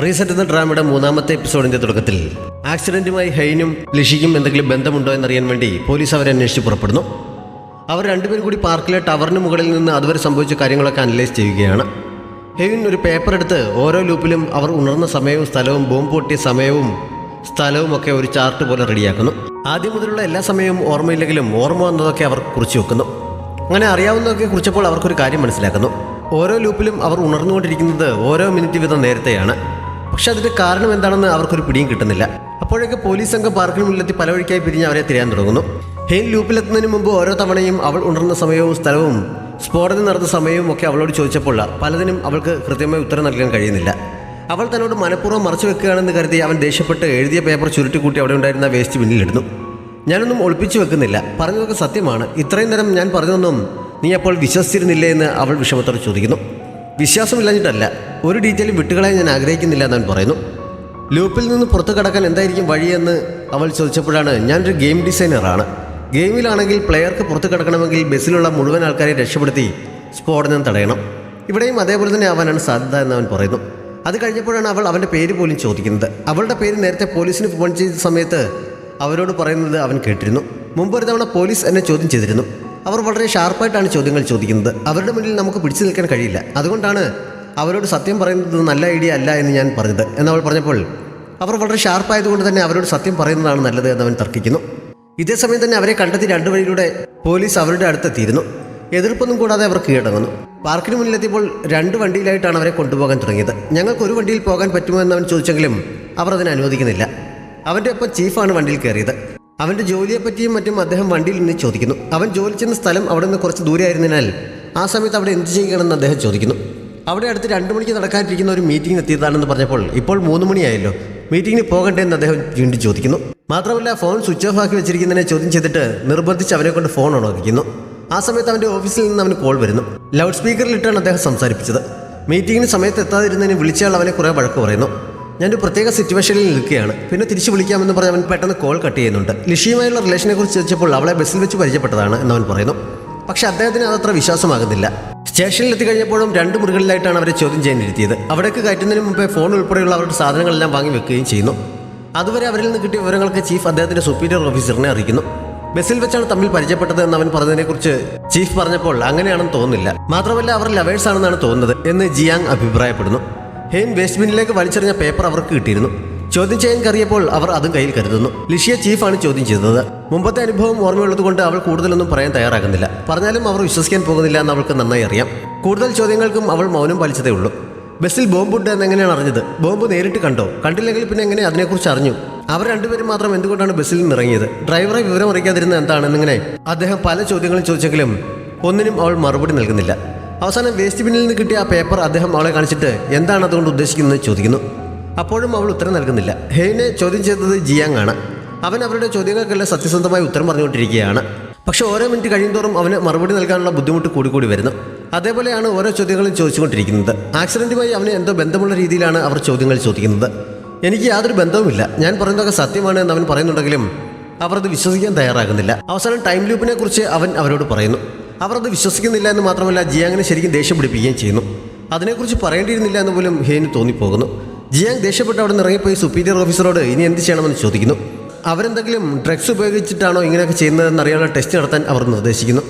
Reset എന്ന ഡ്രാമയുടെ മൂന്നാമത്തെ എപ്പിസോഡിന്റെ തുടക്കത്തിൽ ആക്സിഡന്റുമായി ഹെയ്നും ലിഷിക്കും എന്തെങ്കിലും ബന്ധമുണ്ടോ എന്നറിയാൻ വേണ്ടി പോലീസ് അവരെ അന്വേഷിച്ച് പുറപ്പെടുന്നു. അവർ രണ്ടുപേരും കൂടി പാർക്കിലെ ടവറിന് മുകളിൽ നിന്ന് അതുവരെ സംഭവിച്ച കാര്യങ്ങളൊക്കെ അനലൈസ് ചെയ്യുകയാണ്. ഹെയ്ൻ ഒരു പേപ്പർ എടുത്ത് ഓരോ ലൂപ്പിലും അവർ ഉണർന്ന സമയവും സ്ഥലവും ബോംബ് പൊട്ടിയ സമയവും സ്ഥലവും ഒക്കെ ഒരു ചാർട്ട് പോലെ റെഡിയാക്കുന്നു. ആദ്യം മുതലുള്ള എല്ലാ സമയവും ഓർമ്മയില്ലെങ്കിലും ഓർമ്മ വന്നതൊക്കെ അവർ കുറിച്ച് വെക്കുന്നു. അങ്ങനെ അറിയാവുന്നതൊക്കെ കുറിച്ചപ്പോൾ അവർക്കൊരു കാര്യം മനസ്സിലാക്കുന്നു. ഓരോ ലൂപ്പിലും അവർ ഉണർന്നുകൊണ്ടിരിക്കുന്നത് ഓരോ മിനിറ്റ് വീതം നേരത്തെയാണ്. പക്ഷെ അതിൻ്റെ കാരണം എന്താണെന്ന് അവർക്കൊരു പിടിയും കിട്ടുന്നില്ല. അപ്പോഴേക്ക് പോലീസ് സംഘം പാർക്കിന് മുന്നിലെത്തി പല വഴിക്കായി പിരിഞ്ഞ് അവരെ തിരയാൻ തുടങ്ങുന്നു. ഹെയ്ൻ ലൂപ്പിലെത്തുന്നതിന് മുമ്പ് ഓരോ തവണയും അവൾ ഉണർന്ന സമയവും സ്ഥലവും സ്ഫോടനം നടന്ന സമയവും ഒക്കെ അവളോട് ചോദിച്ചപ്പോൾ പലതിനും അവൾക്ക് കൃത്യമായി ഉത്തരം നൽകാൻ കഴിയുന്നില്ല. അവൾ തന്നോട് മനഃപൂർവ്വം മറച്ചു വെക്കുകയാണെന്ന് കരുതി അവൻ ദേഷ്യപ്പെട്ട് എഴുതിയ പേപ്പർ ചുരുട്ടിക്കൂട്ടി അവിടെ ഉണ്ടായിരുന്ന വേസ്റ്റ് ബിന്നിലിടുന്നു. ഞാനൊന്നും ഒളിപ്പിച്ചു വെക്കുന്നില്ല, പറഞ്ഞതൊക്കെ സത്യമാണ്. ഇത്രയും നേരം ഞാൻ പറഞ്ഞതൊന്നും നീ അപ്പോൾ വിശ്വസിച്ചിരുന്നില്ലേ എന്ന് അവൾ വിഷമത്തോടെ ചോദിക്കുന്നു. വിശ്വാസമില്ലാഞ്ഞിട്ടല്ല, ഒരു ഡീറ്റെയിലും വിട്ടുകളയാൻ ഞാൻ ആഗ്രഹിക്കുന്നില്ല എന്നവൻ പറയുന്നു. ലൂപ്പിൽ നിന്ന് പുറത്തു കടക്കാൻ എന്തായിരിക്കും വഴിയെന്ന് അവൾ ചോദിച്ചപ്പോഴാണ് ഞാനൊരു ഗെയിം ഡിസൈനറാണ്. ഗെയിമിലാണെങ്കിൽ പ്ലെയർക്ക് പുറത്തു കിടക്കണമെങ്കിൽ ബസ്സിലുള്ള മുഴുവൻ ആൾക്കാരെ രക്ഷപ്പെടുത്തി സ്ഫോടനം തടയണം. ഇവിടെയും അതേപോലെ തന്നെ ആവാനാണ് സാധ്യത എന്നവൻ പറയുന്നു. അത് കഴിഞ്ഞപ്പോഴാണ് അവൾ അവൻ്റെ പേര് പോലും ചോദിക്കുന്നത്. അവളുടെ പേര് നേരത്തെ പോലീസിന് ഫോൺ ചെയ്ത സമയത്ത് അവരോട് പറയുന്നത് അവൻ കേട്ടിരുന്നു. മുമ്പൊരു തവണ പോലീസ് എന്നെ ചോദ്യം ചെയ്തിരുന്നു. അവർ വളരെ ഷാർപ്പായിട്ടാണ് ചോദ്യങ്ങൾ ചോദിക്കുന്നത്. അവരുടെ മുന്നിൽ നമുക്ക് പിടിച്ചു നിൽക്കാൻ കഴിയില്ല. അതുകൊണ്ടാണ് അവരോട് സത്യം പറയുന്നത് നല്ല ഐഡിയ അല്ല എന്ന് ഞാൻ പറഞ്ഞത് എന്നവൾ പറഞ്ഞപ്പോൾ അവർ വളരെ ഷാർപ്പായതുകൊണ്ട് തന്നെ അവരോട് സത്യം പറയുന്നതാണ് നല്ലത് എന്നവൻ തർക്കിക്കുന്നു. ഇതേ സമയം തന്നെ അവരെ കണ്ടെത്തി രണ്ടു വഴിയിലൂടെ പോലീസ് അവരുടെ അടുത്തെത്തിയിരുന്നു. എതിർപ്പൊന്നും കൂടാതെ അവർ കീഴടങ്ങുന്നു. പാർക്കിന് മുന്നിലെത്തിയപ്പോൾ രണ്ട് വണ്ടിയിലായിട്ടാണ് അവരെ കൊണ്ടുപോകാൻ തുടങ്ങിയത്. ഞങ്ങൾക്ക് ഒരു വണ്ടിയിൽ പോകാൻ പറ്റുമോ എന്നവൻ ചോദിച്ചെങ്കിലും അവർ അതിനെ അനുവദിക്കുന്നില്ല. അവൻ്റെ ഒപ്പം ചീഫാണ് വണ്ടിയിൽ കയറിയത്. അവൻ്റെ ജോലിയെപ്പറ്റിയും മറ്റും അദ്ദേഹം വണ്ടിയിൽ നിന്ന് ചോദിക്കുന്നു. അവൻ ജോലി ചെയ്യുന്ന സ്ഥലം അവിടെ നിന്ന് കുറച്ച് ദൂരെ ആയിരുന്നതിനാൽ ആ സമയത്ത് അവിടെ എന്ത് ചെയ്യണമെന്ന് അദ്ദേഹം ചോദിക്കുന്നു. അവിടെ അടുത്ത് 2 മണിക്ക് നടക്കാനിരിക്കുന്ന ഒരു മീറ്റിംഗ് എത്തിയതാണെന്ന് പറഞ്ഞപ്പോൾ ഇപ്പോൾ 3 മണിയായല്ലോ, മീറ്റിങ്ങിന് പോകണ്ടേ എന്ന് അദ്ദേഹം വീണ്ടും ചോദിക്കുന്നു. മാത്രമല്ല ഫോൺ സ്വിച്ച് ഓഫ് ആക്കി വെച്ചിരിക്കുന്നതിനെ ചോദ്യം ചെയ്തിട്ട് നിർബന്ധിച്ച് അവനെ കൊണ്ട് ഫോൺ ഓണാക്കിക്കുന്നു. ആ സമയത്ത് അവൻ്റെ ഓഫീസിൽ നിന്ന് അവന് കോൾ വരുന്നു. ലൗഡ് സ്പീക്കറിലിട്ടാണ് അദ്ദേഹം സംസാരിപ്പിച്ചത്. മീറ്റിങ്ങിന് സമയത്ത് എത്താതിരുന്നതിന് വിളിച്ചയാൾ അവനെ കുറേ വഴക്ക് പറയുന്നു. ഞാനൊരു പ്രത്യേക സിറ്റുവേഷനിൽ നിൽക്കുകയാണ്, പിന്നെ തിരിച്ച് വിളിക്കാമെന്ന് പറഞ്ഞ് അവൻ പെട്ടെന്ന് കോൾ കട്ട് ചെയ്യുന്നുണ്ട്. ലിഷിയുമായുള്ള റിലേഷനെ കുറിച്ച് ചോദിച്ചപ്പോൾ അവളെ ബസ്സിൽ വെച്ച് പരിചയപ്പെട്ടതാണ് എന്നവൻ പറയുന്നു. പക്ഷെ അദ്ദേഹത്തിന് അതത്ര വിശ്വാസമാകുന്നില്ല. സ്റ്റേഷനിൽ എത്തിക്കഴിഞ്ഞപ്പോഴും 2 മുറികളിലായിട്ടാണ് അവരെ ചോദ്യം ചെയ്യാനിരുത്തിയത്. അവിടേക്ക് കയറ്റുന്നതിന് മുമ്പേ ഫോൺ ഉൾപ്പെടെയുള്ള അവരുടെ സാധനങ്ങളെല്ലാം വാങ്ങി വെക്കുകയും ചെയ്യുന്നു. അതുവരെ അവരിൽ നിന്ന് കിട്ടിയ വിവരങ്ങൾക്ക് ചീഫ് അദ്ദേഹത്തിന്റെ സുപ്പീരിയർ ഓഫീസറിനെ അറിയിക്കുന്നു. ബസ്സിൽ വെച്ചാണ് തമ്മിൽ പരിചയപ്പെട്ടത് എന്ന് അവൻ പറഞ്ഞതിനെക്കുറിച്ച് ചീഫ് പറഞ്ഞപ്പോൾ അങ്ങനെയാണെന്ന് തോന്നുന്നില്ല. മാത്രമല്ല അവർ ലവേഴ്സ് ആണെന്നാണ് തോന്നുന്നത് എന്ന് ജിയാങ് അഭിപ്രായപ്പെടുന്നു. ഹെയ്ൻ വേസ്റ്റ് ബിന്നിലേക്ക് വലിച്ചെറിഞ്ഞ പേപ്പർ അവർക്ക് കിട്ടിയിരുന്നു. ചോദ്യം ചെയ്യാൻ കയറിയപ്പോൾ അവർ അതും കയ്യിൽ കരുതുന്നു. ലിഷിയെ ചീഫാണ് ചോദ്യം ചെയ്തത്. മുമ്പത്തെ അനുഭവം ഓർമ്മയുള്ളതുകൊണ്ട് അവൾ കൂടുതലൊന്നും പറയാൻ തയ്യാറാകുന്നില്ല. പറഞ്ഞാലും അവർ വിശ്വസിക്കാൻ പോകുന്നില്ല എന്ന് അവൾക്ക് നന്നായി അറിയാം. കൂടുതൽ ചോദ്യങ്ങൾക്കും അവൾ മൗനം പാലിച്ചതേ ഉള്ളൂ. ബസ്സിൽ ബോംബുണ്ട് എന്നെങ്ങനെയാണ് അറിഞ്ഞത്? ബോംബ് നേരിട്ട് കണ്ടോ? കണ്ടില്ലെങ്കിൽ പിന്നെ എങ്ങനെ അതിനെക്കുറിച്ച് അറിഞ്ഞു? അവർ രണ്ടുപേരും മാത്രം എന്തുകൊണ്ടാണ് ബസ്സിൽ നിന്ന് ഇറങ്ങിയത്? ഡ്രൈവറെ വിവരം അറിയിക്കാതിരുന്നത് എന്താണെന്നിങ്ങനെ അദ്ദേഹം പല ചോദ്യങ്ങളും ചോദിച്ചെങ്കിലും ഒന്നിനും അവൾ മറുപടി നൽകുന്നില്ല. അവസാനം വേസ്റ്റ് ബിന്നിൽ നിന്ന് കിട്ടിയ ആ പേപ്പർ അദ്ദേഹം അവളെ കാണിച്ചിട്ട് എന്താണ് അതുകൊണ്ട് ഉദ്ദേശിക്കുന്നത് ചോദിക്കുന്നു. അപ്പോഴും അവൾ ഉത്തരം നൽകുന്നില്ല. ഹെയ്നെ ചോദ്യം ചെയ്തത് ജിയാങ് ആണ്. അവൻ അവരുടെ ചോദ്യങ്ങൾക്കെല്ലാം സത്യസന്ധമായി ഉത്തരം പറഞ്ഞുകൊണ്ടിരിക്കുകയാണ്. പക്ഷെ ഓരോ മിനിറ്റ് കഴിയുന്തോറും അവന് മറുപടി നൽകാനുള്ള ബുദ്ധിമുട്ട് കൂടിക്കൂടി വരുന്നു. അതേപോലെയാണ് ഓരോ ചോദ്യങ്ങളും ചോദിച്ചുകൊണ്ടിരിക്കുന്നത്. ആക്സിഡന്റുമായി അവന് എന്തോ ബന്ധമുള്ള രീതിയിലാണ് അവർ ചോദ്യങ്ങൾ ചോദിക്കുന്നത്. എനിക്ക് യാതൊരു ബന്ധവുമില്ല, ഞാൻ പറയുന്നതൊക്കെ സത്യമാണ് എന്ന് അവൻ പറയുന്നുണ്ടെങ്കിലും അവർ അത് വിശ്വസിക്കാൻ തയ്യാറാകുന്നില്ല. അവസാനം ടൈം ലൂപ്പിനെ കുറിച്ച് അവൻ അവരോട് പറയുന്നു. അവർ അത് വിശ്വസിക്കുന്നില്ല എന്ന് മാത്രമല്ല ജിയാങ്ങിനെ ശരിക്കും ദേഷ്യം പിടിപ്പിക്കുകയും ചെയ്യുന്നു. അതിനെക്കുറിച്ച് പറയേണ്ടിയിരുന്നില്ല എന്ന് പോലും ഹെയ്ന് തോന്നിപ്പോകുന്നു. ജിയാങ് ദേഷ്യപ്പെട്ട് അവിടെ നിന്ന് ഇറങ്ങിപ്പോയി സുപ്പീരിയർ ഓഫീസറോട് ഇനി എന്ത് ചെയ്യണമെന്ന് ചോദിക്കുന്നു. അവരെന്തെങ്കിലും ഡ്രഗ്സ് ഉപയോഗിച്ചിട്ടാണോ ഇങ്ങനെയൊക്കെ ചെയ്യുന്നതെന്ന് അറിയാനുള്ള ടെസ്റ്റ് നടത്താൻ അവർ നിർദ്ദേശിക്കുന്നു.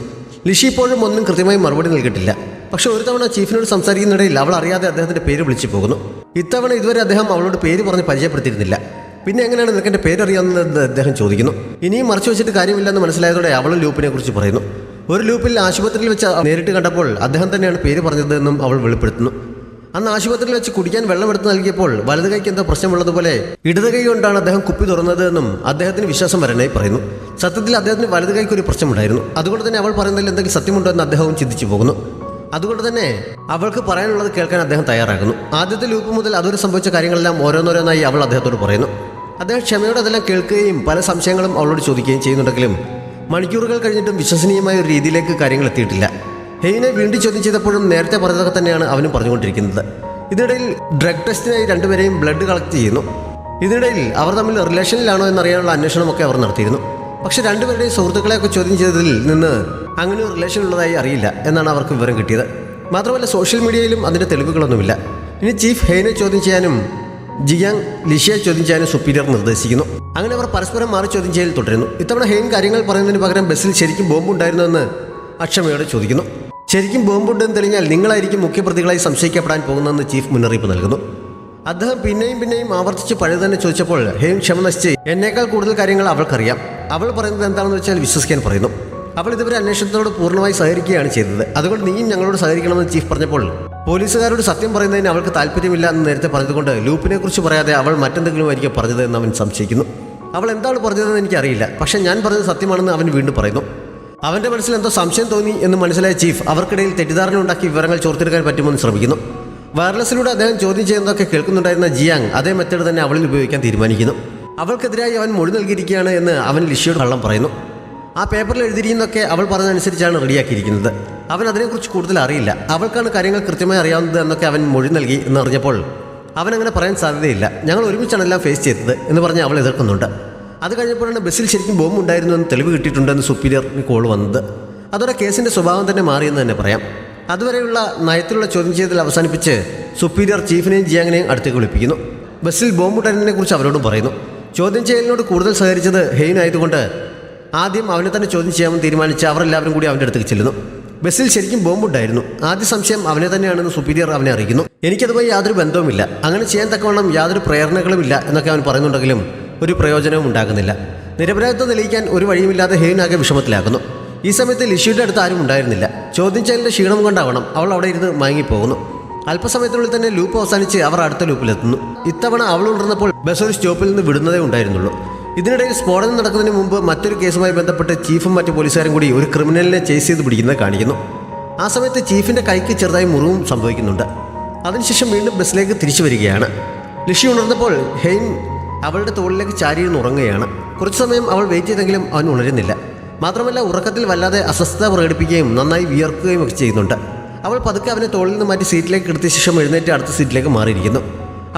ലിഷി ഇപ്പോഴും ഒന്നും കൃത്യമായി മറുപടി നൽകിയിട്ടില്ല. പക്ഷെ ഒരു തവണ ചീഫിനോട് സംസാരിക്കുന്നിടയിൽ അവൾ അറിയാതെ അദ്ദേഹത്തിന്റെ പേര് വിളിച്ചു പോകുന്നു. ഇത്തവണ ഇതുവരെ അദ്ദേഹം അവളോട് പേര് പറഞ്ഞ് പരിചയപ്പെടുത്തിയിരുന്നില്ല. പിന്നെ എങ്ങനെയാണ് നിനക്ക് എൻ്റെ പേരറിയാവുന്നതെന്ന് അദ്ദേഹം ചോദിക്കുന്നു. ഇനിയും മറച്ചു വെച്ചിട്ട് കാര്യമില്ലെന്ന് മനസ്സിലായതോടെ അവൾ ലൂപ്പിനെ കുറിച്ച് പറയുന്നു. ഒരു ലൂപ്പിൽ ആശുപത്രിയിൽ വെച്ച് നേരിട്ട് കണ്ടപ്പോൾ അദ്ദേഹം തന്നെയാണ് പേര് പറഞ്ഞതെന്നും അവൾ വെളിപ്പെടുത്തുന്നു. അന്ന് ആശുപത്രിയിൽ വെച്ച് കുടിക്കാൻ വെള്ളം എടുത്ത് നൽകിയപ്പോൾ വലത് കൈക്ക് എന്തോ പ്രശ്നമുള്ളതുപോലെ ഇടത് കൈ കൊണ്ടാണ് അദ്ദേഹം കുപ്പി തുറന്നത് എന്നും അദ്ദേഹത്തിന് വിശ്വാസം വരാനായി പറയുന്നു. സത്യത്തിൽ അദ്ദേഹത്തിന് വലത് കൈക്ക് ഒരു പ്രശ്നമുണ്ടായിരുന്നു. അതുകൊണ്ട് തന്നെ അവൾ പറയുന്നതിൽ എന്തെങ്കിലും സത്യമുണ്ടോ എന്ന് അദ്ദേഹവും ചിന്തിച്ചു പോകുന്നു. അതുകൊണ്ട് തന്നെ അവൾക്ക് പറയാനുള്ളത് കേൾക്കാൻ അദ്ദേഹം തയ്യാറാകുന്നു. ആദ്യത്തെ ലൂപ്പ് മുതൽ അതുവരെ സംഭവിച്ച കാര്യങ്ങളെല്ലാം ഓരോന്നോരോന്നായി അവൾ അദ്ദേഹത്തോട് പറയുന്നു. അദ്ദേഹം ക്ഷമയോടെ അതെല്ലാം കേൾക്കുകയും പല സംശയങ്ങളും അവളോട് ചോദിക്കുകയും ചെയ്യുന്നുണ്ടെങ്കിലും മണിക്കൂറുകൾ കഴിഞ്ഞിട്ടും വിശ്വസനീയമായ ഒരു രീതിയിലേക്ക് കാര്യങ്ങൾ എത്തിയിട്ടില്ല. ഹെയ്നെ വീണ്ടും ചോദ്യം ചെയ്തപ്പോഴും നേരത്തെ പറഞ്ഞതൊക്കെ തന്നെയാണ് അവനും പറഞ്ഞുകൊണ്ടിരിക്കുന്നത്. ഇതിനിടയിൽ ഡ്രഗ് ടെസ്റ്റിനായി രണ്ടുപേരെയും ബ്ലഡ് കളക്ട് ചെയ്യുന്നു. ഇതിനിടയിൽ അവർ തമ്മിൽ റിലേഷനിലാണോ എന്നറിയാനുള്ള അന്വേഷണമൊക്കെ അവർ നടത്തിയിരുന്നു. പക്ഷെ രണ്ടുപേരുടെയും സുഹൃത്തുക്കളെയൊക്കെ ചോദ്യം ചെയ്തതിൽ നിന്ന് അങ്ങനെ ഒരു റിലേഷൻ ഉള്ളതായി അറിയില്ല എന്നാണ് അവർക്ക് വിവരം കിട്ടിയത്. മാത്രമല്ല സോഷ്യൽ മീഡിയയിലും അതിൻ്റെ തെളിവുകളൊന്നുമില്ല. ഇനി ചീഫ് ഹെയ്നെ ചോദ്യം ചെയ്യാനും ജിയാങ് ലിഷിയെ ചോദ്യം ചെയ്യാനും സുപ്പീരിയർ നിർദ്ദേശിക്കുന്നു. അങ്ങനെ അവർ പരസ്പരം മാറി ചോദ്യം ചെയ്യൽ തുടരുന്നു. ഇത്തവണ ഹെയ്ൻ കാര്യങ്ങൾ പറയുന്നതിന് പകരം ബസ്സിൽ ശരിക്കും ബോംബുണ്ടായിരുന്നുവെന്ന് അക്ഷമയോടെ ചോദിക്കുന്നു. ശരിക്കും ബോംബുണ്ടെന്ന് തെളിഞ്ഞാൽ നിങ്ങളായിരിക്കും മുഖ്യപ്രതികളായി സംശയിക്കപ്പെടാൻ പോകുന്നതെന്ന് ചീഫ് മുന്നറിയിപ്പ് നൽകുന്നു. അദ്ദേഹം പിന്നെയും ആവർത്തിച്ച് പഴയ തന്നെ ചോദിച്ചപ്പോൾ ഹെയ്ൻ ക്ഷമ നശിച്ച് എന്നേക്കാൾ കൂടുതൽ കാര്യങ്ങൾ അവൾക്കറിയാം. അവൾ പറയുന്നത് എന്താണെന്ന് വെച്ചാൽ വിശ്വസിക്കാൻ പറയുന്നു. അവൾ ഇതുവരെ അന്വേഷണത്തോട് പൂർണ്ണമായി സഹകരിക്കുകയാണ് ചെയ്തത്. അതുകൊണ്ട് നീയും ഞങ്ങളോട് സഹകരിക്കണമെന്ന് ചീഫ് പറഞ്ഞപ്പോൾ പോലീസുകാരോട് സത്യം പറയുന്നതിന് അവൾക്ക് താല്പര്യമില്ല എന്ന് നേരത്തെ പറഞ്ഞതുകൊണ്ട് ലൂപ്പിനെ കുറിച്ച് പറയാതെ അവൾ മറ്റെന്തെങ്കിലും ആയിരിക്കും പറഞ്ഞത് എന്ന് അവൻ സംശയിക്കുന്നു. അവൾ എന്താണ് പറഞ്ഞതെന്ന് എനിക്കറിയില്ല, പക്ഷേ ഞാൻ പറഞ്ഞത് സത്യമാണെന്ന് അവൻ വീണ്ടും പറയുന്നു. അവൻ്റെ മനസ്സിൽ എന്തോ സംശയം തോന്നി എന്ന് മനസ്സിലായ ചീഫ് അവർക്കിടയിൽ തെറ്റിദ്ധാരണ ഉണ്ടാക്കി വിവരങ്ങൾ ചോർത്തെടുക്കാൻ പറ്റുമെന്ന് ശ്രമിക്കുന്നു. വയർലെസ്സിലൂടെ അദ്ദേഹം ചോദ്യം ചെയ്യുന്നതൊക്കെ കേൾക്കുന്നുണ്ടായിരുന്ന ജിയാങ് അതേ മെത്തേഡ് തന്നെ അവളിൽ ഉപയോഗിക്കാൻ തീരുമാനിക്കുന്നു. അവൾക്കെതിരായി അവൻ മൊഴി നൽകിയിരിക്കുകയാണ് എന്ന് അവൻ ലിഷിയോട് കള്ളം പറയുന്നു. ആ പേപ്പറിൽ എഴുതിയിരിക്കുന്നതൊക്കെ അവൾ പറഞ്ഞതനുസരിച്ചാണ് റെഡിയാക്കിയിരിക്കുന്നത്. അവൻ അതിനെക്കുറിച്ച് കൂടുതൽ അറിയില്ല. അവൾക്കാണ് കാര്യങ്ങൾ കൃത്യമായി അറിയാവുന്നത് എന്നൊക്കെ അവൻ മൊഴി നൽകി എന്നറിഞ്ഞപ്പോൾ അവനങ്ങനെ പറയാൻ സാധ്യതയില്ല. ഞങ്ങൾ ഒരുമിച്ചാണ് എല്ലാം ഫേസ് ചെയ്തത് എന്ന് പറഞ്ഞ് അവൾ എതിർക്കുന്നുണ്ട്. അത് കഴിഞ്ഞപ്പോഴാണ് ബസ്സിൽ ശരിക്കും ബോംബ് ഉണ്ടായിരുന്നു എന്ന് തെളിവ് കിട്ടിയിട്ടുണ്ടെന്ന് സുപ്പീരിയറിന് കോൾ വന്നത്. അതോടെ കേസിൻ്റെ സ്വഭാവം തന്നെ മാറിയെന്ന് തന്നെ പറയാം. അതുവരെയുള്ള നയത്തിലുള്ള ചോദ്യം ചെയ്തൽ അവസാനിപ്പിച്ച് സുപ്പീരിയർ ചീഫിനെയും ജിയാങ്ങിനെയും അടുത്തേക്ക് വിളിപ്പിക്കുന്നു. ബസ്സിൽ ബോംബുണ്ടായിരുന്നതിനെ കുറിച്ച് അവരോടും പറയുന്നു. ചോദ്യം ചെയ്യലിനോട് കൂടുതൽ സഹകരിച്ചത് ഹെയ്ൻ ആയതുകൊണ്ട് ആദ്യം അവനെ തന്നെ ചോദ്യം ചെയ്യാമെന്ന് തീരുമാനിച്ച് അവർ എല്ലാവരും കൂടി അവൻ്റെ അടുത്തേക്ക് ചെല്ലുന്നു. ബസ്സിൽ ശരിക്കും ബോംബുണ്ടായിരുന്നു. ആദ്യ സംശയം അവനെ തന്നെയാണെന്ന് സുപ്പീരിയർ അവനെ അറിയിക്കുന്നു. എനിക്കതുമായി യാതൊരു ബന്ധവുമില്ല, അങ്ങനെ ചെയ്യാൻ തക്കവണ്ണം യാതൊരു പ്രേരണകളുമില്ല എന്നൊക്കെ അവൻ പറയുന്നുണ്ടെങ്കിലും ഒരു പ്രയോജനവും ഉണ്ടാകുന്നില്ല. നിരപരാധിത്വം തെളിയിക്കാൻ ഒരു വഴിയുമില്ലാതെ ഹെയ്ൻ ആകെ വിഷമത്തിലാക്കുന്നു. ഈ സമയത്ത് ലിഷിയുടെ അടുത്ത് ആരും ഉണ്ടായിരുന്നില്ല. ചോദ്യം ചെയ്യലിൻ്റെ ക്ഷീണം കൊണ്ടാവണം അവൾ അവിടെ ഇരുന്ന് മയങ്ങിപ്പോകുന്നു. അല്പസമയത്തിനുള്ളിൽ തന്നെ ലൂപ്പ് അവസാനിച്ച് അവർ അടുത്ത ലൂപ്പിലെത്തുന്നു. ഇത്തവണ അവൾ ഉണർന്നപ്പോൾ ബസ് ഒരു സ്റ്റോപ്പിൽ നിന്ന് വിടുന്നതേ ഉണ്ടായിരുന്നുള്ളൂ. ഇതിനിടയിൽ സ്ഫോടനം നടക്കുന്നതിന് മുമ്പ് മറ്റൊരു കേസുമായി ബന്ധപ്പെട്ട് ചീഫും മറ്റു പോലീസുകാരും കൂടി ഒരു ക്രിമിനലിനെ ചേസ് ചെയ്ത് പിടിക്കുന്നത് കാണിക്കുന്നു. ആ സമയത്ത് ചീഫിൻ്റെ കൈക്ക് ചെറുതായി മുറിവും സംഭവിക്കുന്നുണ്ട്. അതിനുശേഷം വീണ്ടും ബസ്സിലേക്ക് തിരിച്ചു വരികയാണ്. ലിഷി ഉണർന്നപ്പോൾ ഹെയ്ൻ അവളുടെ തോളിലേക്ക് ചാരിയിരുന്ന് ഉറങ്ങുകയാണ്. കുറച്ചു സമയം അവൾ വെയിറ്റ് ചെയ്തെങ്കിലും അവൻ ഉണരുന്നില്ല. മാത്രമല്ല ഉറക്കത്തിൽ വല്ലാതെ അസ്വസ്ഥത പ്രകടിപ്പിക്കുകയും നന്നായി വിയർക്കുകയും ഒക്കെ ചെയ്യുന്നുണ്ട്. അവൾ പതുക്കെ അവനെ തോളിൽ നിന്ന് മാറ്റി സീറ്റിലേക്ക് എടുത്ത ശേഷം എഴുന്നേറ്റ് അടുത്ത സീറ്റിലേക്ക് മാറിയിരിക്കുന്നു.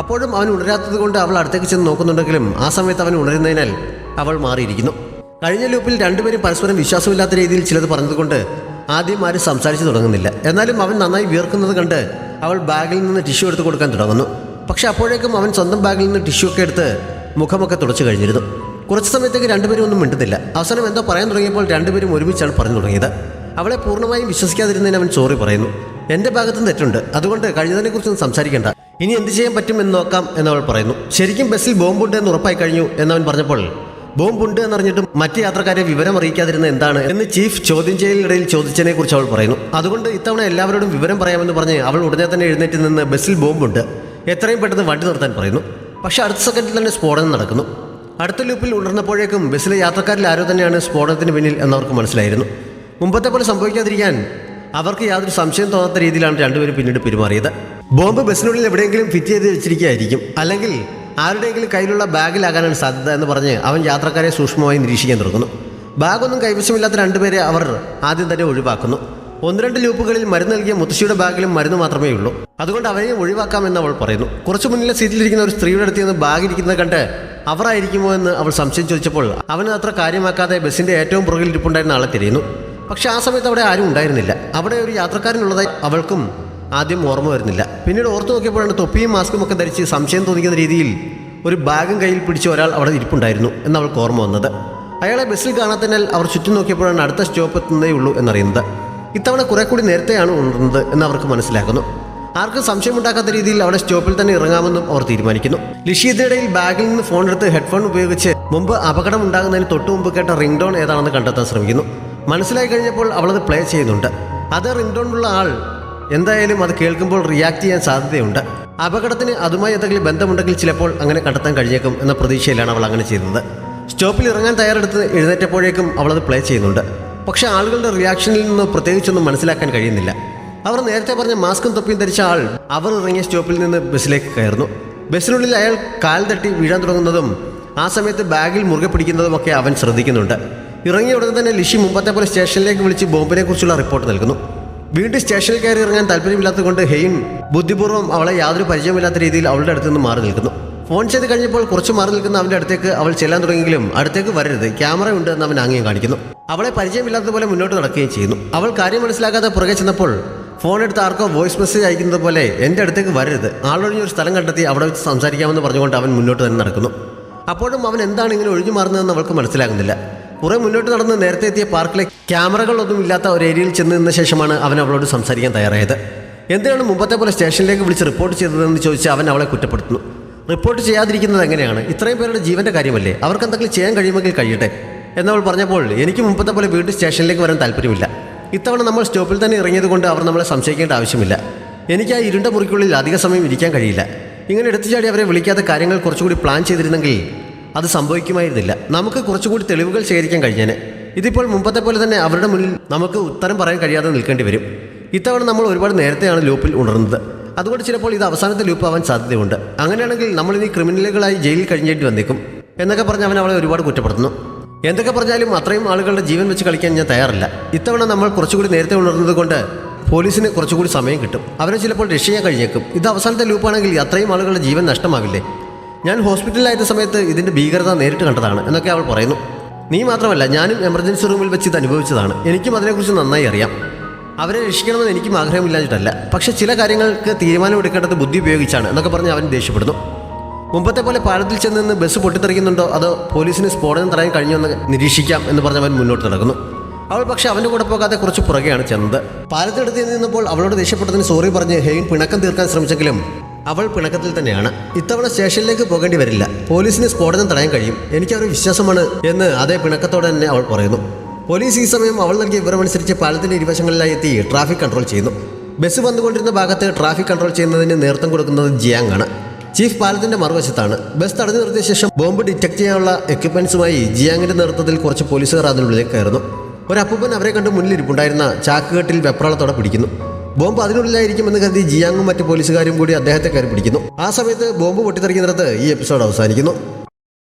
അപ്പോഴും അവൻ ഉണരാത്തത് കൊണ്ട് അവൾ അടുത്തേക്ക് ചെന്ന് നോക്കുന്നുണ്ടെങ്കിലും ആ സമയത്ത് അവൻ ഉണരുന്നതിനാൽ അവൾ മാറിയിരിക്കുന്നു. കഴിഞ്ഞ ലൂപ്പിൽ രണ്ടുപേരും പരസ്പരം വിശ്വാസമില്ലാത്ത രീതിയിൽ ചിലത് പറഞ്ഞതുകൊണ്ട് ആദ്യം ആരും സംസാരിച്ചു തുടങ്ങുന്നില്ല. എന്നാലും അവൻ നന്നായി വിയർക്കുന്നത് കണ്ട് അവൾ ബാഗിൽ നിന്ന് ടിഷ്യൂ എടുത്ത് കൊടുക്കാൻ തുടങ്ങുന്നു. പക്ഷെ അപ്പോഴേക്കും അവൻ സ്വന്തം ബാഗിൽ നിന്ന് ടിഷ്യൂ ഒക്കെ എടുത്ത് മുഖമൊക്കെ തുടച്ചു കഴിഞ്ഞിരുന്നു. കുറച്ച് സമയത്തേക്ക് രണ്ടുപേരും ഒന്നും മിണ്ടുന്നില്ല. അവസാനം എന്തോ പറയാൻ തുടങ്ങിയപ്പോൾ രണ്ടുപേരും ഒരുമിച്ചാണ് പറഞ്ഞു തുടങ്ങിയത്. അവളെ പൂർണ്ണമായും വിശ്വസിക്കാതിരുന്നതിന് അവൻ സോറി പറയുന്നു. എൻ്റെ ഭാഗത്തും തെറ്റുണ്ട്, അതുകൊണ്ട് കഴിഞ്ഞതിനെക്കുറിച്ചൊന്നും സംസാരിക്കേണ്ട, ഇനി എന്ത് ചെയ്യാൻ പറ്റും എന്ന് നോക്കാം എന്നവൾ പറയുന്നു. ശരിക്കും ബസ്സിൽ ബോംബുണ്ട് എന്ന് ഉറപ്പായി കഴിഞ്ഞു എന്നവൻ പറഞ്ഞപ്പോൾ ബോംബുണ്ട് എന്നറിഞ്ഞിട്ടും മറ്റ് യാത്രക്കാരെ വിവരം അറിയിക്കാതിരുന്ന എന്താണ് എന്ന് ചീഫ് ചോദ്യം ചെയ്യലിനിടയിൽ ചോദിച്ചതിനെ കുറിച്ച് അവൾ പറയുന്നു. അതുകൊണ്ട് ഇത്തവണ എല്ലാവരോടും വിവരം പറയാമെന്ന് പറഞ്ഞ് അവൾ ഉടനെ തന്നെ എഴുന്നേറ്റ് നിന്ന് ബസ്സിൽ ബോംബുണ്ട്, എത്രയും പെട്ടെന്ന് വണ്ടി നിർത്താൻ പറയുന്നു. പക്ഷേ അടുത്ത സെക്കൻഡിൽ തന്നെ സ്ഫോടനം നടക്കുന്നു. അടുത്ത ലൂപ്പിൽ ഉണർന്നപ്പോഴേക്കും ബസ്സിലെ യാത്രക്കാരിൽ ആരോ തന്നെയാണ് സ്ഫോടനത്തിന് പിന്നിൽ എന്നവർക്ക് മനസ്സിലായിരുന്നു. മുമ്പത്തെ പോലെ സംഭവിക്കാതിരിക്കാൻ അവർക്ക് യാതൊരു സംശയം തോന്നാത്ത രീതിയിലാണ് രണ്ടുപേരും പിന്നീട് പെരുമാറിയത്. ബോംബ് ബസ്സിനുള്ളിൽ എവിടെയെങ്കിലും ഫിറ്റ് ചെയ്ത് വെച്ചിരിക്കുകയായിരിക്കും, അല്ലെങ്കിൽ ആരുടെയെങ്കിലും കയ്യിലുള്ള ബാഗിലാകാനാണ് സാധ്യത എന്ന് പറഞ്ഞ് അവൻ യാത്രക്കാരെ സൂക്ഷ്മമായി നിരീക്ഷിക്കാൻ തുടങ്ങുന്നു. ബാഗൊന്നും കൈവശമില്ലാത്ത രണ്ടുപേരെ അവർ ആദ്യം തന്നെ ഒഴിവാക്കുന്നു. 1-2 ലൂപ്പുകളിൽ മരുന്ന് നൽകിയ മുത്തശ്ശിയുടെ ബാഗിലും മരുന്ന് മാത്രമേ ഉള്ളൂ, അതുകൊണ്ട് അവരെയും ഒഴിവാക്കാമെന്ന് അവൾ പറയുന്നു. കുറച്ചു മുന്നിലെ സീറ്റിലിരിക്കുന്ന ഒരു സ്ത്രീയുടെ അടുത്ത് നിന്ന് ബാഗ് ഇരിക്കുന്നത് കണ്ട് അവരായിരിക്കുമോ എന്ന് അവൾ സംശയം ചോദിച്ചപ്പോൾ അവന് അത്ര കാര്യമാക്കാതെ ബസ്സിൻ്റെ ഏറ്റവും പുറകിൽ ഇരിപ്പുണ്ടായിരുന്ന ആളെ തിരയുന്നു. പക്ഷെ ആ സമയത്ത് അവിടെ ആരും ഉണ്ടായിരുന്നില്ല. അവിടെ ഒരു യാത്രക്കാരനുള്ളതായി അവൾക്കും ആദ്യം ഓർമ്മ വരുന്നില്ല. പിന്നീട് ഓർത്തു നോക്കിയപ്പോഴാണ് തൊപ്പിയും മാസ്കും ഒക്കെ ധരിച്ച് സംശയം തോന്നിക്കുന്ന രീതിയിൽ ഒരു ബാഗും കയ്യിൽ പിടിച്ച ഒരാൾ അവിടെ ഇരിപ്പുണ്ടായിരുന്നു എന്ന് അവൾക്ക് ഓർമ്മ വന്നത്. അയാളെ ബസ്സിൽ കാണാത്തതിനാൽ അവർ ചുറ്റും നോക്കിയപ്പോഴാണ് അടുത്ത സ്റ്റോപ്പ് എത്തുന്നതേ ഉള്ളൂ എന്നറിയുന്നത്. ഇത്തവണ കുറെ കൂടി നേരത്തെയാണ് ഉണർന്നത് എന്ന് അവർക്ക് മനസ്സിലാക്കുന്നു. ആർക്കും സംശയമുണ്ടാക്കാത്ത രീതിയിൽ അവിടെ സ്റ്റോപ്പിൽ തന്നെ ഇറങ്ങാമെന്നും അവർ തീരുമാനിക്കുന്നു. ലിഷി ഇതിനിടയിൽ ബാഗിൽ നിന്ന് ഫോൺ എടുത്ത് ഹെഡ്ഫോൺ ഉപയോഗിച്ച് മുമ്പ് അപകടം ഉണ്ടാകുന്നതിന് തൊട്ടു മുമ്പ് കേട്ട റിംഗ് ടോൺ ഏതാണെന്ന് കണ്ടെത്താൻ ശ്രമിക്കുന്നു. മനസ്സിലായി കഴിഞ്ഞപ്പോൾ അവളത് പ്ലേ ചെയ്യുന്നുണ്ട്. അത് റിംഗ് ടോണിലുള്ള ആൾ എന്തായാലും അത് കേൾക്കുമ്പോൾ റിയാക്ട് ചെയ്യാൻ സാധ്യതയുണ്ട്. അപകടത്തിന് അതുമായി എന്തെങ്കിലും ബന്ധമുണ്ടെങ്കിൽ ചിലപ്പോൾ അങ്ങനെ കണ്ടെത്താൻ കഴിഞ്ഞേക്കും എന്ന പ്രതീക്ഷയിലാണ് അവൾ അങ്ങനെ ചെയ്തത്. സ്റ്റോപ്പിൽ ഇറങ്ങാൻ തയ്യാറെടുത്ത് എഴുന്നേറ്റപ്പോഴേക്കും അവളത് പ്ലേ ചെയ്യുന്നുണ്ട്. പക്ഷേ ആളുകളുടെ റിയാക്ഷനിൽ നിന്ന് പ്രത്യേകിച്ചൊന്നും മനസ്സിലാക്കാൻ കഴിയുന്നില്ല. അവർ നേരത്തെ പറഞ്ഞ മാസ്കും തൊപ്പിയും ധരിച്ച ആൾ അവർ ഇറങ്ങിയ സ്റ്റോപ്പിൽ നിന്ന് ബസ്സിലേക്ക് കയറുന്നു. ബസ്സിനുള്ളിൽ അയാൾ കാൽ തട്ടി വീഴാൻ തുടങ്ങുന്നതും ആ സമയത്ത് ബാഗിൽ മുറുകെ പിടിക്കുന്നതുമൊക്കെ അവൻ ശ്രദ്ധിക്കുന്നുണ്ട്. ഇറങ്ങിയ ഉടനെ തന്നെ ലിഷി മുമ്പത്തെ പോലെ സ്റ്റേഷനിലേക്ക് വിളിച്ച് ബോംബിനെ കുറിച്ചുള്ള റിപ്പോർട്ട് നൽകുന്നു. വീണ്ടും സ്റ്റേഷനിൽ കയറി ഇറങ്ങാൻ താല്പര്യമില്ലാത്തതുകൊണ്ട് ഹെയ്ൻ ബുദ്ധിപൂർവ്വം അവളെ യാതൊരു പരിചയമില്ലാത്ത രീതിയിൽ അവളുടെ അടുത്ത് നിന്ന് മാറി നിൽക്കുന്നു. ഫോൺ ചെയ്ത് കഴിഞ്ഞപ്പോൾ കുറച്ച് മാറി നിൽക്കുന്ന അവൻ്റെ അടുത്തേക്ക് അവൾ ചെല്ലാൻ തുടങ്ങിയെങ്കിലും അടുത്തേക്ക് വരരുത്, ക്യാമറ ഉണ്ട് എന്ന് അവൻ ആംഗ്യം കാണിക്കുന്നു. അവളെ പരിചയമില്ലാത്തതുപോലെ മുന്നോട്ട് നടക്കുകയും ചെയ്യുന്നു. അവൾ കാര്യം മനസ്സിലാക്കാതെ പുറകെ ചെന്നപ്പോൾ ഫോൺ എടുത്ത് ആർക്കോ വോയിസ് മെസ്സേജ് അയക്കുന്നത് പോലെ എൻ്റെ അടുത്തേക്ക് വരരുത്, ആളൊഴിഞ്ഞൊരു സ്ഥലം കണ്ടെത്തി അവിടെ വെച്ച് സംസാരിക്കാമെന്ന് പറഞ്ഞുകൊണ്ട് അവൻ മുന്നോട്ട് തന്നെ നടക്കുന്നു. അപ്പോഴും അവൻ എന്താണ് ഇങ്ങനെ ഒഴിഞ്ഞു മാറുന്നതെന്ന് അവൾക്ക് മനസ്സിലാകുന്നില്ല. കുറേ മുന്നോട്ട് നടന്ന് നേരത്തെ എത്തിയ പാർക്കിലെ ക്യാമറകളൊന്നും ഇല്ലാത്ത ഒരു ഏരിയയിൽ ചെന്ന് നിന്ന ശേഷമാണ് അവൻ അവളോട് സംസാരിക്കാൻ തയ്യാറായത്. എന്തിനാണ് മുമ്പത്തെ പോലെ സ്റ്റേഷനിലേക്ക് വിളിച്ച് റിപ്പോർട്ട് ചെയ്തതെന്ന് ചോദിച്ച് അവൻ അവളെ കുറ്റപ്പെടുത്തുന്നു. റിപ്പോർട്ട് ചെയ്യാതിരിക്കുന്നത് എങ്ങനെയാണ്? ഇത്രയും പേരുടെ ജീവൻ്റെ കാര്യമല്ലേ, അവർക്ക് എന്തെങ്കിലും ചെയ്യാൻ കഴിയുമെങ്കിൽ കഴിയട്ടെ എന്നവൾ പറഞ്ഞപ്പോൾ എനിക്ക് മുമ്പത്തെ പോലെ വീണ്ടും സ്റ്റേഷനിലേക്ക് വരാൻ താല്പര്യമില്ല. ഇത്തവണ നമ്മൾ സ്റ്റോപ്പിൽ തന്നെ ഇറങ്ങിയത് കൊണ്ട് അവർ നമ്മളെ സംശയിക്കേണ്ട ആവശ്യമില്ല. എനിക്ക് ആ ഇരുണ്ട മുറിക്കുള്ളിൽ അധിക സമയം ഇരിക്കാൻ കഴിയില്ല. ഇങ്ങനെ എടുത്തുചാടി അവരെ വിളിക്കാത്ത കാര്യങ്ങൾ കുറച്ചുകൂടി പ്ലാൻ ചെയ്തിരുന്നെങ്കിൽ അത് സംഭവിക്കുമായിരുന്നില്ല. നമുക്ക് കുറച്ചുകൂടി തെളിവുകൾ ശേഖരിക്കാൻ കഴിഞ്ഞേനെ. ഇതിപ്പോൾ മുമ്പത്തെ പോലെ തന്നെ അവരുടെ മുന്നിൽ നമുക്ക് ഉത്തരം പറയാൻ കഴിയാതെ നിൽക്കേണ്ടി വരും. ഇത്തവണ നമ്മൾ ഒരുപാട് നേരത്തെയാണ് ലൂപ്പിൽ ഉണർന്നത്. അതുകൊണ്ട് ചിലപ്പോൾ ഇത് അവസാനത്തെ ലൂപ്പ് ആവാൻ സാധ്യതയുണ്ട്. അങ്ങനെയാണെങ്കിൽ നമ്മളിനി ക്രിമിനലുകളായി ജയിലിൽ കഴിഞ്ഞേണ്ടി വന്നേക്കും എന്നൊക്കെ പറഞ്ഞ് അവൻ അവളെ ഒരുപാട് കുറ്റപ്പെടുത്തുന്നു. എന്തൊക്കെ പറഞ്ഞാലും അത്രയും ആളുകളുടെ ജീവൻ വെച്ച് കളിക്കാൻ ഞാൻ തയ്യാറില്ല. ഇത്തവണ നമ്മൾ കുറച്ചുകൂടി നേരത്തെ ഉണർന്നത് കൊണ്ട് പോലീസിന് കുറച്ചുകൂടി സമയം കിട്ടും. അവരെ ചിലപ്പോൾ രക്ഷ ചെയ്യാൻ കഴിഞ്ഞേക്കും. ഇത് അവസാനത്തെ ലൂപ്പാണെങ്കിൽ അത്രയും ആളുകളുടെ ജീവൻ നഷ്ടമാവില്ലേ? ഞാൻ ഹോസ്പിറ്റലിലായിരുന്ന സമയത്ത് ഇതിൻ്റെ ഭീകരത നേരിട്ട് കണ്ടതാണ് എന്നൊക്കെ അവൾ പറയുന്നു. നീ മാത്രമല്ല, ഞാനും എമർജൻസി റൂമിൽ വെച്ച് ഇത് അനുഭവിച്ചതാണ്. എനിക്കും അതിനെക്കുറിച്ച് നന്നായി അറിയാം. അവരെ രക്ഷിക്കണമെന്ന് എനിക്കും ആഗ്രഹമില്ലാഞ്ഞിട്ടല്ല, പക്ഷേ ചില കാര്യങ്ങൾക്ക് തീരുമാനമെടുക്കേണ്ടത് ബുദ്ധി ഉപയോഗിച്ചാണ് എന്നൊക്കെ പറഞ്ഞ് അവൻ ദേഷ്യപ്പെടുന്നു. മുമ്പത്തെ പോലെ പാലത്തിൽ ചെന്ന് നിന്ന് ബസ് പൊട്ടിത്തെറിക്കുന്നുണ്ടോ അതോ പോലീസിന് സ്ഫോടനം തടയാൻ കഴിഞ്ഞോ എന്ന് നിരീക്ഷിക്കാം എന്ന് പറഞ്ഞ് അവൻ മുന്നോട്ട് നടക്കുന്നു. അവൾ പക്ഷേ അവൻ്റെ കൂടെ പോകാതെ കുറച്ച് പുറകെയാണ് ചെന്നത്. പാലത്തെടുത്ത് നിന്നപ്പോൾ അവളോട് ദേഷ്യപ്പെട്ടതിന് സോറി പറഞ്ഞ് ഹെയിൻ പിണക്കം തീർക്കാൻ ശ്രമിച്ചെങ്കിലും അവൾ പിണക്കത്തിൽ തന്നെയാണ്. ഇത്തവണ സ്റ്റേഷനിലേക്ക് പോകേണ്ടി വരില്ല, പോലീസിന് സ്ഫോടനം തടയാൻ കഴിയും, എനിക്കവരുടെ വിശ്വാസമാണ് എന്ന് അതേ പിണക്കത്തോടെ തന്നെ അവൾ പറയുന്നു. പോലീസ് ഈ സമയം അവൾ നൽകിയ വിവരമനുസരിച്ച് പാലത്തിൻ്റെ ഇരുവശങ്ങളിലായി എത്തി ട്രാഫിക് കൺട്രോൾ ചെയ്യുന്നു. ബസ് വന്നുകൊണ്ടിരുന്ന ഭാഗത്ത് ട്രാഫിക് കൺട്രോൾ ചെയ്യുന്നതിന് നേതൃത്വം കൊടുക്കുന്നത് ജിയാങ് ആണ്. ചീഫ് പാലത്തിന്റെ മറുവശത്താണ്. ബസ് തടഞ്ഞു നിർത്തിയ ശേഷം ബോംബ് ഡിറ്റക്ട് ചെയ്യാനുള്ള എക്യുപ്മെന്റ്സുമായി ജിയാങ്ങിന്റെ നേതൃത്വത്തിൽ കുറച്ച് പോലീസുകാർ അതിനുള്ളിലേക്ക് കയറുന്നു. ഒരു അപ്പൂപ്പൻ അവരെ കണ്ട് മുന്നിലിരിപ്പുണ്ടായിരുന്ന ചാക്കുകെട്ടിൽ വെപ്രാളത്തോടെ പിടിക്കുന്നു. ബോംബ് അതിനുള്ളിലായിരിക്കുമെന്ന് കരുതി ജിയാങ്ങും മറ്റ് പോലീസുകാരും കൂടി അദ്ദേഹത്തെ കയറി പിടിക്കുന്നു. ആ സമയത്ത് ബോംബ് പൊട്ടിത്തെറിക്കുന്നിടത്ത് ഈ എപ്പിസോഡ് അവസാനിക്കുന്നു.